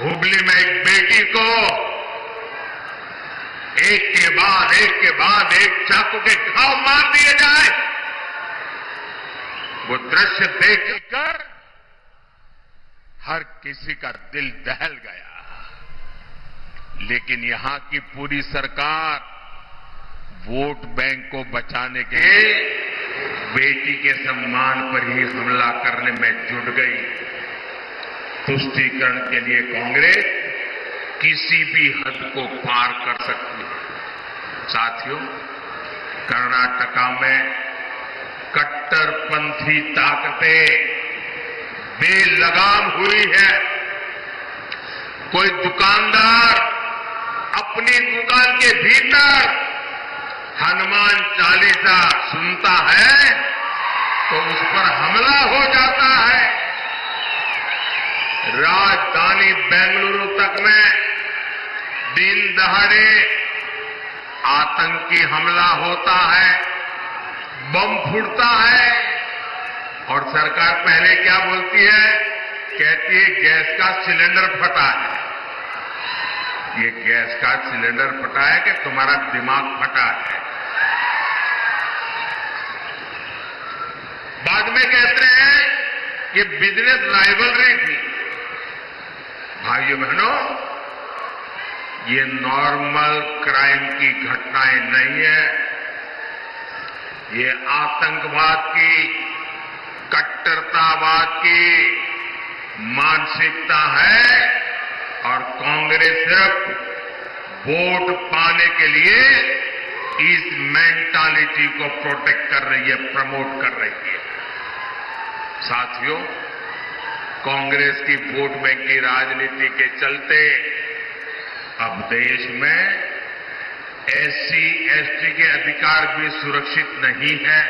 हुबली में एक बेटी को एक के बाद एक चाकू के घाव मार दिए जाए, वो दृश्य देखकर हर किसी का दिल दहल गया। लेकिन यहां की पूरी सरकार वोट बैंक को बचाने के लिए बेटी के सम्मान पर ही हमला करने में जुट गई। तुष्टीकरण के लिए कांग्रेस किसी भी हद को पार कर सकती है। साथियों, कर्नाटका में कट्टरपंथी ताकतें बेलगाम हुई है। कोई दुकानदार अपनी दुकान के भीतर हनुमान चालीसा सुनता है तो उस पर हमला हो जाता है। राजधानी बेंगलुरु तक में दिन दहाड़े आतंकी हमला होता है, बम फूटता है और सरकार पहले क्या बोलती है? कहती है गैस का सिलेंडर फटा है। ये गैस का सिलेंडर फटा है कि तुम्हारा दिमाग फटा है? बाद में कहते हैं ये बिजनेस राइवलरी थी। भाइयों बहनों, ये नॉर्मल क्राइम की घटनाएं नहीं है। ये आतंकवाद की, कट्टरतावाद की मानसिकता है और कांग्रेस सिर्फ वोट पाने के लिए इस मेंटालिटी को प्रोटेक्ट कर रही है, प्रमोट कर रही है। साथियों, कांग्रेस की वोट बैंक की राजनीति के चलते अब देश में एससी एसटी के अधिकार भी सुरक्षित नहीं है।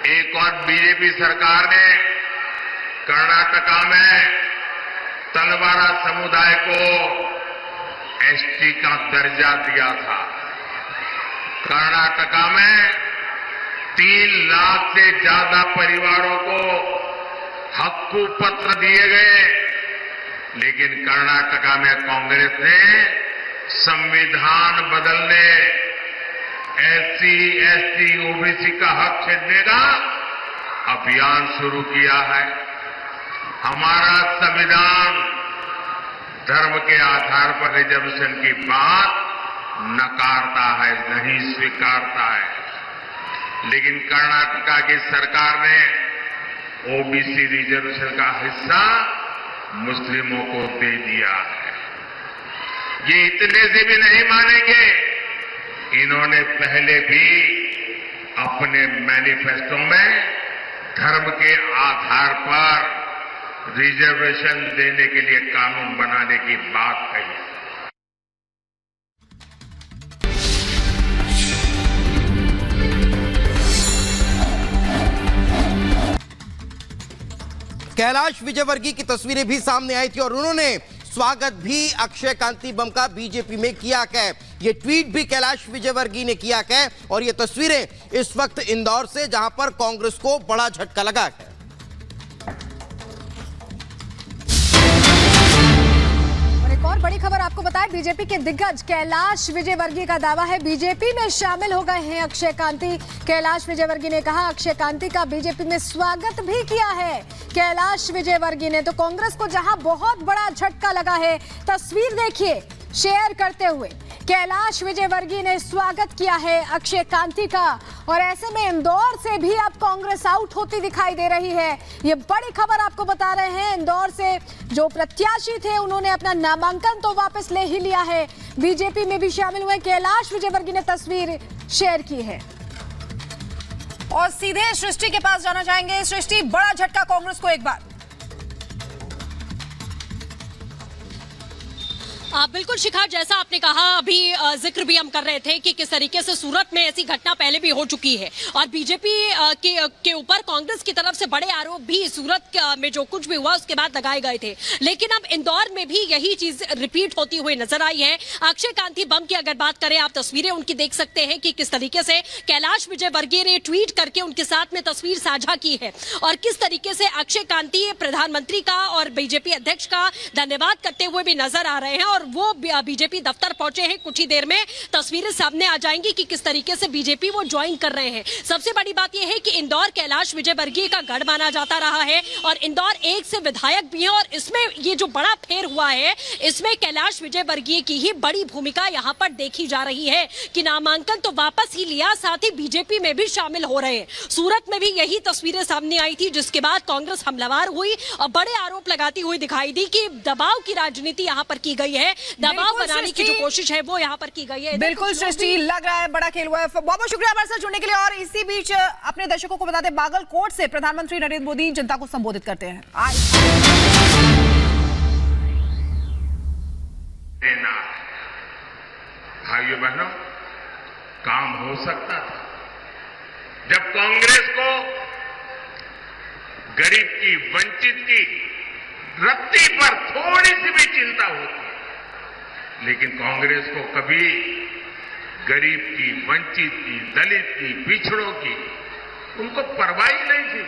एक और बीजेपी सरकार ने कर्नाटका में तलवारा समुदाय को एसटी का दर्जा दिया था। कर्नाटका में 3 लाख से ज्यादा परिवारों को हक्कू पत्र दिए गए, लेकिन कर्नाटका में कांग्रेस ने संविधान बदलने, एससी एसटी ओबीसी का हक छीनने का अभियान शुरू किया है। हमारा संविधान धर्म के आधार पर रिजर्वेशन की बात नकारता है, नहीं स्वीकारता है। लेकिन कर्नाटका की सरकार ने ओबीसी रिजर्वेशन का हिस्सा मुस्लिमों को दे दिया है। ये इतने से भी नहीं मानेंगे। इन्होंने पहले भी अपने मैनिफेस्टो में धर्म के आधार पर रिजर्वेशन देने के लिए कानून बनाने की बात कही। कैलाश विजयवर्गीय की तस्वीरें भी सामने आई थी और उन्होंने स्वागत भी अक्षय कांति बम का बीजेपी में किया है। ये ट्वीट भी कैलाश विजयवर्गीय ने किया है और ये तस्वीरें इस वक्त इंदौर से, जहां पर कांग्रेस को बड़ा झटका लगा है। एक और बड़ी खबर आपको बताएं, बीजेपी के दिग्गज कैलाश विजयवर्गीय का दावा है बीजेपी में शामिल हो गए हैं अक्षय कांति। कैलाश विजयवर्गीय ने कहा अक्षय कांति का बीजेपी में स्वागत भी किया है। कैलाश विजयवर्गीय ने तो कांग्रेस को जहां बहुत बड़ा झटका लगा है, तस्वीर देखिए शेयर करते हुए कैलाश विजयवर्गीय ने स्वागत किया है अक्षय कांति का। और ऐसे में इंदौर से भी अब कांग्रेस आउट होती दिखाई दे रही है। ये बड़ी खबर आपको बता रहे हैं। इंदौर से जो प्रत्याशी थे उन्होंने अपना नामांकन तो वापस ले ही लिया है, बीजेपी में भी शामिल हुए। कैलाश विजयवर्गीय ने तस्वीर शेयर की है। और सीधे सृष्टि के पास जाना चाहेंगे। सृष्टि, बड़ा झटका कांग्रेस को एक बार। बिल्कुल शिखा, जैसा आपने कहा अभी जिक्र भी हम कर रहे थे कि किस तरीके से सूरत में ऐसी घटना पहले भी हो चुकी है और बीजेपी के ऊपर कांग्रेस की तरफ से बड़े आरोप भी सूरत में जो कुछ भी हुआ उसके बाद लगाए गए थे। लेकिन अब इंदौर में भी यही चीज रिपीट होती हुई नजर आई है। अक्षय कांति बम की अगर बात करें, आप तस्वीरें उनकी देख सकते हैं कि किस तरीके से कैलाश विजयवर्गीय ने ट्वीट करके उनके साथ में तस्वीर साझा की है और किस तरीके से अक्षय कांति प्रधानमंत्री का और बीजेपी अध्यक्ष का धन्यवाद करते हुए भी नजर आ रहे हैं और वो बीजेपी दफ्तर पहुंचे हैं। कुछ ही देर में तस्वीरें सामने आ जाएंगी कि किस तरीके से बीजेपी वो ज्वाइन कर रहे हैं। सबसे बड़ी बात यह है कि इंदौर कैलाश विजयवर्गीय का गढ़ माना जाता रहा है और इंदौर एक से विधायक भी है और इसमें ये जो बड़ा फेर हुआ है इसमें कैलाश विजयवर्गीय की ही बड़ी भूमिका यहाँ पर देखी जा रही है कि नामांकन तो वापस ही लिया, साथ ही बीजेपी में भी शामिल हो रहे हैं। सूरत में भी यही तस्वीरें सामने आई थी जिसके बाद कांग्रेस हमलावर हुई और बड़े आरोप लगाती हुई दिखाई दी कि दबाव की राजनीति यहाँ पर की गई है, दबाव बनाने की जो कोशिश है वो यहाँ पर की गई है। बिल्कुल सृष्टि, लग रहा है बड़ा खेल हुआ है। बहुत बहुत शुक्रिया हमारे साथ जुड़ने के लिए। और इसी बीच अपने दर्शकों को बता दें, बागलकोट से प्रधानमंत्री नरेंद्र मोदी जनता को संबोधित करते हैं। भाइयों बहनों, काम हो सकता था जब कांग्रेस को गरीब की, वंचित की, रत्ती पर थोड़ी सी भी चिंता होती, लेकिन कांग्रेस को कभी गरीब की, वंचित की, दलित की, पिछड़ों की उनको परवाह ही नहीं थी।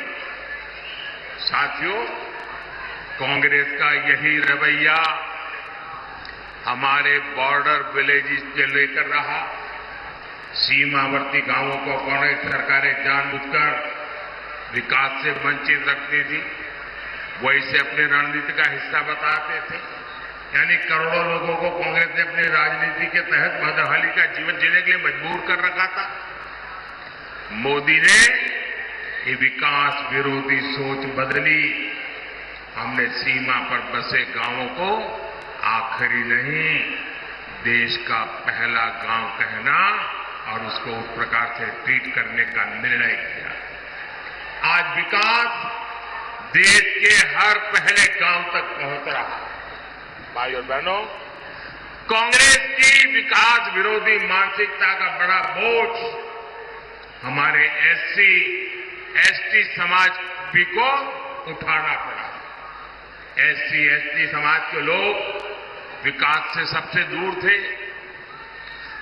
साथियों, कांग्रेस का यही रवैया हमारे बॉर्डर विलेजेस के लेकर रहा। सीमावर्ती गांवों को कांग्रेस सरकारें जानबूझकर विकास से वंचित रखती थी, वैसे अपनी रणनीति का हिस्सा बताते थे। यानी करोड़ों लोगों को कांग्रेस ने अपनी राजनीति के तहत बदहाली का जीवन जीने के लिए मजबूर कर रखा था। मोदी ने ये विकास विरोधी सोच बदली। हमने सीमा पर बसे गांवों को आखिरी नहीं, देश का पहला गांव कहना और उसको उस प्रकार से ट्रीट करने का निर्णय किया। आज विकास देश के हर पहले गांव तक पहुंच रहा है। भाई और बहनों, कांग्रेस की विकास विरोधी मानसिकता का बड़ा बोझ हमारे एससी, एसटी समाज भी को उठाना पड़ा। एससी, एसटी समाज के लोग विकास से सबसे दूर थे।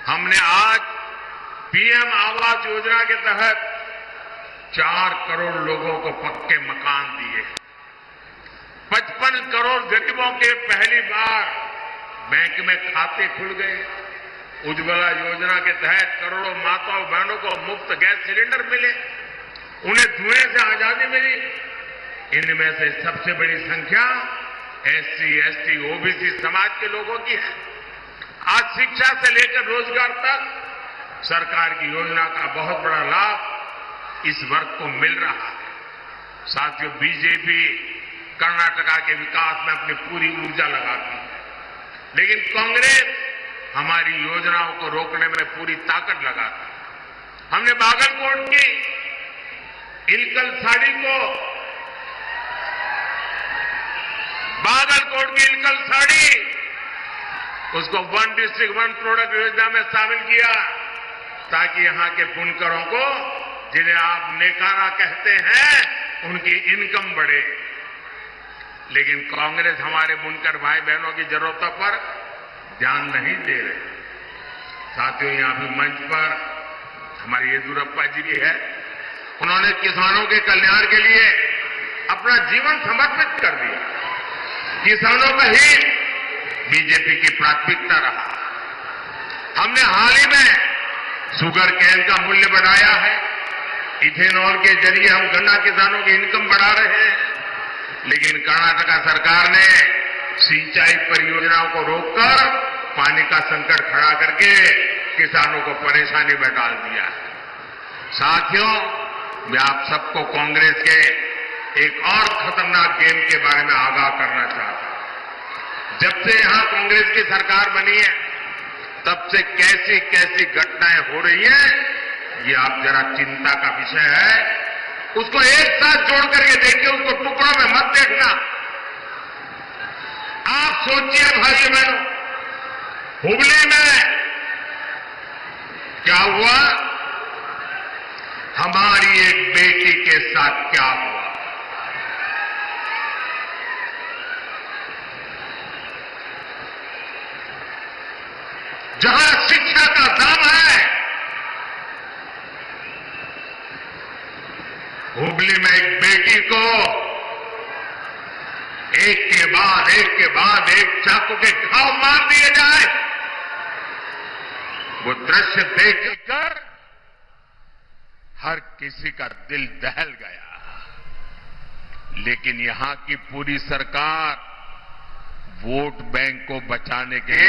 हमने आज पीएम आवास योजना के तहत 4 करोड़ लोगों को पक्के मकान दिए। 55 करोड़ गरीबों के पहली बार बैंक में खाते खुल गए। उज्ज्वला योजना के तहत करोड़ों माताओं बहनों को मुफ्त गैस सिलेंडर मिले, उन्हें धुएं से आजादी मिली। इनमें से सबसे बड़ी संख्या एससी, एसटी, ओबीसी समाज के लोगों की है। आज शिक्षा से लेकर रोजगार तक सरकार की योजना का बहुत बड़ा लाभ इस वर्ग को मिल रहा है। साथियों, बीजेपी कर्नाटका के विकास में अपनी पूरी ऊर्जा लगाती है, लेकिन कांग्रेस हमारी योजनाओं को रोकने में पूरी ताकत लगाती है। हमने बागलकोट की इलकल साड़ी उसको 1 डिस्ट्रिक्ट 1 प्रोडक्ट योजना में शामिल किया ताकि यहां के बुनकरों को, जिन्हें आप नेकारा कहते हैं, उनकी इनकम बढ़े। लेकिन कांग्रेस हमारे बुनकर भाई बहनों की जरूरतों पर ध्यान नहीं दे रहे। साथियों, यहां भी मंच पर हमारे येदियुरप्पा जी भी है। उन्होंने किसानों के कल्याण के लिए अपना जीवन समर्पित कर दिया। किसानों का हित बीजेपी की प्राथमिकता रहा। हमने हाल ही में शुगर केन का मूल्य बढ़ाया है। इथेनॉल के जरिए हम गन्ना किसानों की इनकम बढ़ा रहे हैं। लेकिन कर्नाटका सरकार ने सिंचाई परियोजनाओं को रोककर पानी का संकट खड़ा करके किसानों को परेशानी में डाल दिया है। साथियों, मैं आप सबको कांग्रेस के एक और खतरनाक गेम के बारे में आगाह करना चाहता हूं। जब से यहां कांग्रेस की सरकार बनी है, तब से कैसी कैसी घटनाएं हो रही हैं, ये आप जरा चिंता का विषय है। उसको एक साथ जोड़ करके देखिए, उसको टुकड़ों में मत देखना। आप सोचिए भाइयों बहनों, हुबली में क्या हुआ, हमारी एक बेटी के साथ क्या हुआ। जहां शिक्षा का दाम है, हुबली में एक बेटी को एक के बाद एक चाकू के घाव मार दिए जाए, वो दृश्य देखकर हर किसी का दिल दहल गया। लेकिन यहां की पूरी सरकार वोट बैंक को बचाने के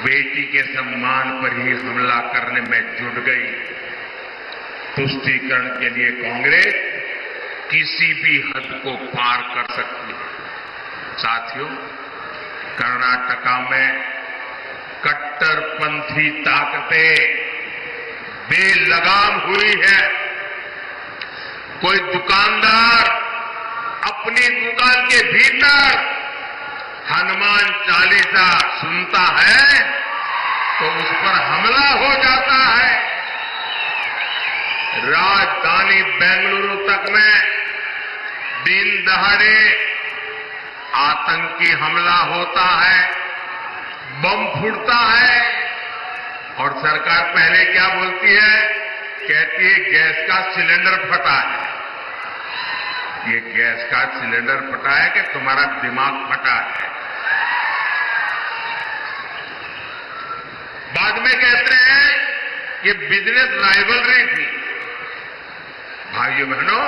बेटी के सम्मान पर ही हमला करने में जुट गई। तुष्टीकरण के लिए कांग्रेस किसी भी हद को पार कर सकती है। साथियों, कर्नाटका में कट्टरपंथी ताकतें बेलगाम हुई है। कोई दुकानदार अपनी दुकान के भीतर हनुमान चालीसा सुनता है तो उस पर हमला हो जाता है। राजधानी बेंगलुरु तक में दिन दहाड़े आतंकी हमला होता है, बम फूटता है और सरकार पहले क्या बोलती है, कहती है गैस का सिलेंडर फटा है। ये गैस का सिलेंडर फटा है कि तुम्हारा दिमाग फटा है। बाद में कहते हैं ये बिजनेस राइवलरी थी। भाइयों बहनों,